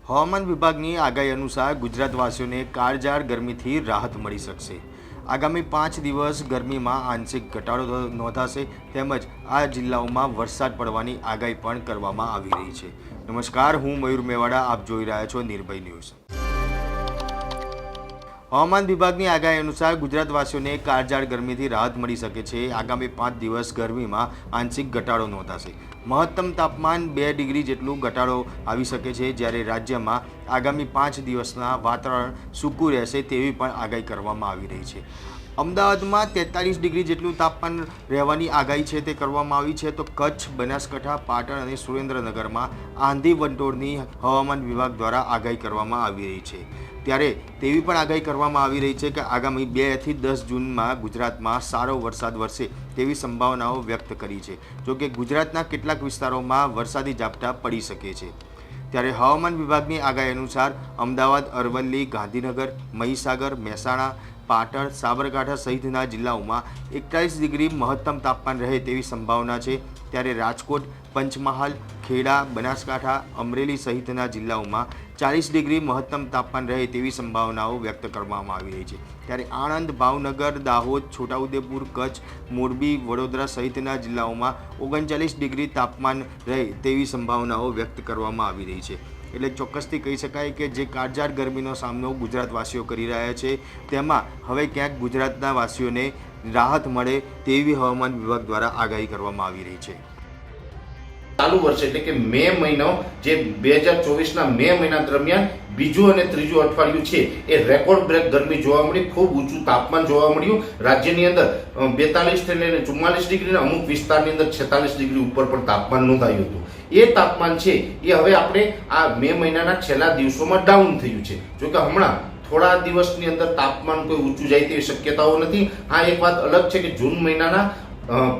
હવામાન વિભાગની આગાહી અનુસાર ગુજરાતવાસીઓને કાળઝાળ ગરમીથી રાહત મળી શકશે। આગામી 5 દિવસ ગરમીમાં આંશિક ઘટાડો નોંધાશે તેમજ આ જિલ્લાઓમાં વરસાદ પડવાની આગાહી પણ કરવામાં આવી રહી છે। નમસ્કાર, હું મયુર મેવાડા, આપ જોઈ રહ્યા છો નિર્ભય ન્યૂઝ। હવામાન વિભાગની આગાહી અનુસાર ગુજરાતવાસીઓને કાળઝાળ ગરમીથી રાહત મળી શકે છે। આગામી 5 દિવસ ગરમીમાં આંશિક ઘટાડો નોંધાશે। મહત્તમ તાપમાન 2 ડિગ્રી જેટલું ઘટાડો આવી શકે છે, જ્યારે રાજ્યમાં આગામી 5 દિવસના વાતાવરણ સૂકું રહેશે તેવી પણ આગાહી કરવામાં આવી રહી છે। અમદાવાદમાં 43 ડિગ્રી જેટલું તાપમાન રહેવાની આગાહી છે તે કરવામાં આવી છે, તો કચ્છ, બનાસકાંઠા, પાટણ અને સુરેન્દ્રનગરમાં આંધી વંટોળની હવામાન વિભાગ દ્વારા આગાહી કરવામાં આવી રહી છે। ત્યારે તેવી પણ આગાહી કરવામાં આવી રહી છે કે આગામી 2 થી 10 જૂનમાં ગુજરાતમાં સારો વરસાદ વરસે તેવી સંભાવનાઓ વ્યક્ત કરી છે। જોકે ગુજરાતના કેટલાક વિસ્તારોમાં વરસાદી ઝાપટા પડી શકે છે। ત્યારે હવામાન વિભાગની આગાહી અનુસાર અમદાવાદ, અરવલ્લી, ગાંધીનગર, મહીસાગર, મહેસાણા, પાટણ, સાબરકાંઠા સહિતના જિલ્લાઓમાં 41 ડિગ્રી મહત્તમ તાપમાન રહે તેવી સંભાવના છે। ત્યારે રાજકોટ, પંચમહાલ, ખેડા, બનાસકાંઠા, અમરેલી સહિતના જિલ્લાઓમાં 40 ડિગ્રી મહત્તમ તાપમાન રહે તેવી સંભાવનાઓ વ્યક્ત કરવામાં આવી રહી છે। ત્યારે આણંદ, ભાવનગર, દાહોદ, છોટાઉદેપુર, કચ્છ, મોરબી, વડોદરા સહિતના જિલ્લાઓમાં 39 ડિગ્રી તાપમાન રહે તેવી સંભાવનાઓ વ્યક્ત કરવામાં આવી રહી છે। એટલે ચોક્કસથી કહી શકાય કે જે કાળઝાળ ગરમીનો સામનો ગુજરાતવાસીઓ કરી રહ્યા છે તેમાં હવે ક્યાંક ગુજરાતના વાસીઓને રાહત મળે તેવી હવામાન વિભાગ દ્વારા આગાહી કરવામાં આવી રહી છે। ચાલુ વર્ષ એટલે કે મે મહિનો, જે 2024ના મે મહિના દરમિયાન બીજું અને ત્રીજું અઠવાડિયું છે એ રેકોર્ડ બ્રેક ગરમી જોવા મળી, ખૂબ ઊંચું તાપમાન જોવા મળ્યું। રાજ્યની અંદર 42 થી લઈને 44 ડિગ્રી, અમુક વિસ્તારની અંદર 46 ડિગ્રી ઉપર પણ તાપમાન નોંધાયું હતું। એ તાપમાન છે એ હવે આપણે આ મે મહિનાના છેલ્લા દિવસોમાં ડાઉન થયું છે। જોકે હમણાં થોડા દિવસની અંદર તાપમાન કોઈ ઊંચું જાય તેવી શક્યતાઓ નથી। હા, એક વાત અલગ છે કે જૂન મહિનાના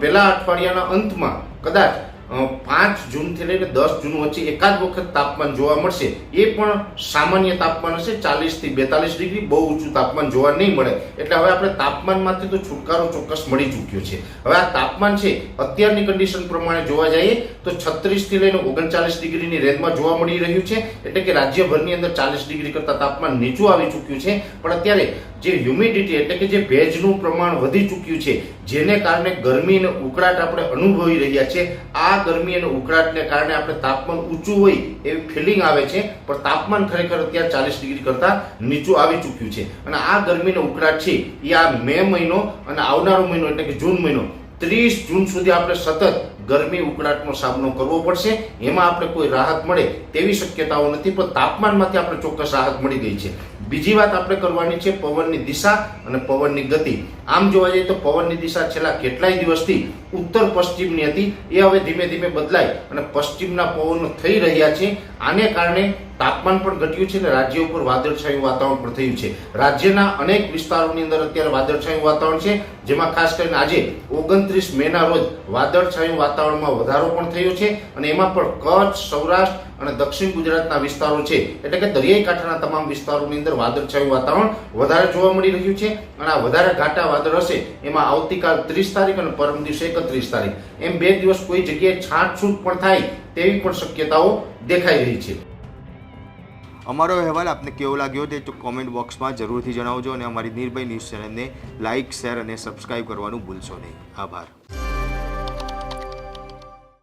પહેલા અઠવાડિયાના અંતમાં કદાચ 5 જૂનથી લઈને 10 જૂન વચ્ચે એકાદ વખત તાપમાન જોવા મળશે। એ પણ સામાન્ય તાપમાન હશે, 40 થી 42 ડિગ્રી, બહુ ઊંચું તાપમાન જોવા નહીં મળે। એટલે હવે આપણે તાપમાનમાંથી તો છુટકારો ચોક્કસ મળી ચૂક્યો છે। હવે આ તાપમાન છે અત્યારની કન્ડિશન પ્રમાણે જોવા જઈએ તો 36 થી લઈને 39 ડિગ્રીની રેન્જમાં જોવા મળી રહ્યું છે। એટલે કે રાજ્યભરની અંદર 40 ડિગ્રી કરતાં તાપમાન નીચું આવી ચૂક્યું છે। પણ અત્યારે જે હ્યુમિડિટી એટલે કે જે ભેજનું પ્રમાણ વધી ચૂક્યું છે, જેને કારણે ગરમી અને ઉકળાટ આપણે અનુભવી રહ્યા છે। આ ગરમી અને ઉકળાટને કારણે આપણે તાપમાન ઊંચું હોય એવી ફિલિંગ આવે છે, પણ તાપમાન ખરેખર અત્યારે 40 ડિગ્રી કરતાં નીચું આવી ચૂક્યું છે। અને આ ગરમી અને ઉકળાટ છે એ આ મે મહિનો અને આવનારો મહિનો એટલે કે જૂન મહિનો 30 જૂન સુધી આપણે સતત ગરમી ઉકળાટનો સામનો કરવો પડશે। એમાં આપણે કોઈ રાહત મળે તેવી શક્યતાઓ નથી, પણ તાપમાનમાંથી આપણે ચોક્કસ રાહત મળી ગઈ છે। બીજી વાત આપણે કરવાની છે પવનની દિશા અને પવનની ગતિ। આમ જોવા જઈએ તો પવનની દિશા છેલ્લા કેટલાય દિવસથી ઉત્તર પશ્ચિમની હતી, એ હવે ધીમે ધીમે બદલાઈ અને પશ્ચિમના પવનો થઈ રહ્યા છે। આને કારણે તાપમાન પણ ઘટ્યું છે અને રાજ્ય ઉપર વાદળછાયું વાતાવરણ પણ થયું છે। રાજ્યના અનેક વિસ્તારોની અંદર અત્યારે વાદળછાયું વાતાવરણ છે, જેમાં ખાસ કરીને આજે 29 મેના રોજ વાદળછાયું વાતાવરણમાં વધારો પણ થયો છે। અને એમાં પણ કચ્છ, સૌરાષ્ટ્ર અને દક્ષિણ ગુજરાતના વિસ્તારો છે એટલે કે દરિયાઈ કાંઠાના તમામ વિસ્તારોની અંદર વાદળછાયું વાતાવરણ વધારે જોવા મળી રહ્યું છે। અને આ વધારે ઘાટા વાદળ હશે એમાં આવતીકાલ 30 તારીખ અને પરમ દિવસે 31 તારીખ એમ 2 દિવસ કોઈ જગ્યાએ છાંટછૂટ પણ થાય તેવી પણ શક્યતાઓ દેખાઈ રહી છે। અમારો અહેવાલ આપને કેવો લાગ્યો તે કોમેન્ટ બોક્સમાં જરૂરથી જણાવજો અને અમારી નિર્ભય ન્યૂઝ ચેનલને લાઇક, શેર અને સબસ્ક્રાઇબ કરવાનું ભૂલશો નહીં। આભાર।